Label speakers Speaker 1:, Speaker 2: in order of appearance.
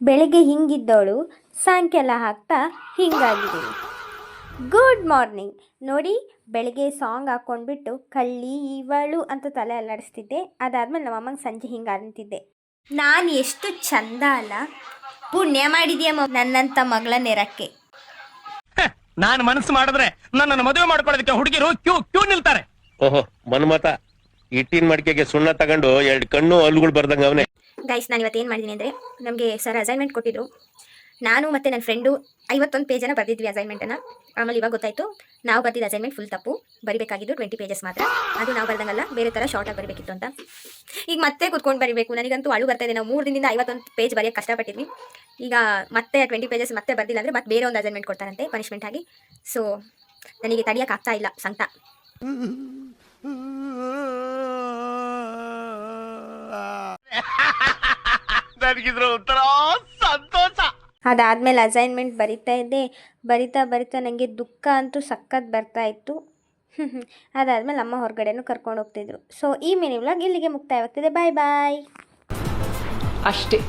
Speaker 1: ಬೆಳಗ್ಗೆ ಹಿಂಗಿದ್ದವಳು ಸಾಯಂಕಾಲ ಆಗ್ತಾ ಹಿಂಗಾಗಿದ್ದೀನಿ. Good morning. ನೋಡಿ, ಬೆಳಗ್ಗೆ ಸಾಂಗ್ ಹಾಕ್ಕೊಂಡ್ಬಿಟ್ಟು ಕಳ್ಳಿ ಇವಳು ಅಂತ ತಲೆ ಅಲ್ಲಾಡಿಸ್ತಿದ್ದೆ. ಅದಾದ್ಮೇಲೆ ನಮ್ಮ ಅಮ್ಮಂಗೆ ಸಂಜೆ ಹಿಂಗೆ ಅಂತಿದ್ದೆ, ನಾನು ಎಷ್ಟು ಚಂದ ಅಲ್ಲ, ಪುಣ್ಯ ಮಾಡಿದ್ಯಮ್ಮ ನನ್ನಂಥ ಮಗಳನ್ನೆರಕ್ಕೆ.
Speaker 2: ನಾನು ಮನಸ್ಸು ಮಾಡಿದ್ರೆ ನನ್ನನ್ನು ಮದುವೆ ಮಾಡ್ಕೊಳ್ಳೋದಕ್ಕೆ ಹುಡುಗಿರು ಕ್ಯೂ ನಿಲ್ತಾರೆ.
Speaker 3: ಓಹೋ ಮನ್ಮತ, ಇಟ್ಟಿನ ಮಡಿಕೆಗೆ ಸುಣ್ಣ ತಗೊಂಡು 2 ಕಣ್ಣು ಹಲ್ಲುಗಳು ಬರ್ದಂಗ ಅವನೇ.
Speaker 1: ಗೈಸ್, ನಾನು ಇವತ್ತು ಏನು ಮಾಡಿದ್ದೀನಿ ಅಂದರೆ, ನಮಗೆ ಸರ್ ಅಸೈನ್ಮೆಂಟ್ ಕೊಟ್ಟಿದ್ರು. ನಾನು ಮತ್ತು ನನ್ನ ಫ್ರೆಂಡು 51 ಪೇಜನ್ನು ಬರೆದಿದ್ವಿ ಅಸೈನ್ಮೆಂಟನ್ನು. ಆಮೇಲೆ ಇವಾಗ ಗೊತ್ತಾಯಿತು ನಾವು ಬರ್ತಿದ್ದ ಅಸೈನ್ಮೆಂಟ್ ಫುಲ್ ತಪ್ಪು, ಬರಿಬೇಕಾಗಿದ್ದು 20 ಪೇಜಸ್ ಮಾತ್ರ. ಅದು ನಾವು ಬರ್ದಂಗಲ್ಲ, ಬೇರೆ ಥರ ಶಾರ್ಟಾಗಿ ಬರಬೇಕಿತ್ತು ಅಂತ. ಈಗ ಮತ್ತೆ ಕೂತ್ಕೊಂಡು ಬರೀಬೇಕು. ನನಗಂತೂ ಅಳು ಬರ್ತಾ ಇದೆ. ನಾವು 3 ದಿನದಿಂದ 51 ಪೇಜ್ ಬರೆಯೋಕ್ಕೆ ಕಷ್ಟಪಟ್ಟಿದ್ವಿ. ಈಗ ಮತ್ತೆ 20 ಪೇಜಸ್ ಮತ್ತೆ ಬರ್ದಿಲ್ಲ ಅಂದರೆ ಮತ್ತೆ ಬೇರೆ ಒಂದು ಅಸೈನ್ಮೆಂಟ್ ಕೊಡ್ತಾರಂತೆ ಪನಿಷ್ಮೆಂಟ್ ಆಗಿ. ಸೊ ನನಗೆ ತಡಿಯೋಕ್ಕಾಗ್ತಾ ಇಲ್ಲ ಸಂಕಟ.
Speaker 2: ನನಗಿದ್ರ ಒಂಥರ ಸಂತೋಷ.
Speaker 1: ಅದಾದಮೇಲೆ ಅಸೈನ್ಮೆಂಟ್ ಬರಿತಾ ಇದ್ದೆ. ಬರಿತಾ ನನಗೆ ದುಃಖ ಅಂತೂ ಸಖತ್ ಬರ್ತಾ ಇತ್ತು. ಅದಾದಮೇಲೆ ಅಮ್ಮ ಹೊರಗಡೆನೂ ಕರ್ಕೊಂಡು ಹೋಗ್ತಿದ್ರು. ಸೊ ಈ ಮಿನಿ ವ್ಲಾಗ್ ಇಲ್ಲಿಗೆ ಮುಕ್ತಾಯವಾಗ್ತಿದೆ. ಬಾಯ್ ಬಾಯ್.
Speaker 4: ಅಷ್ಟೇ.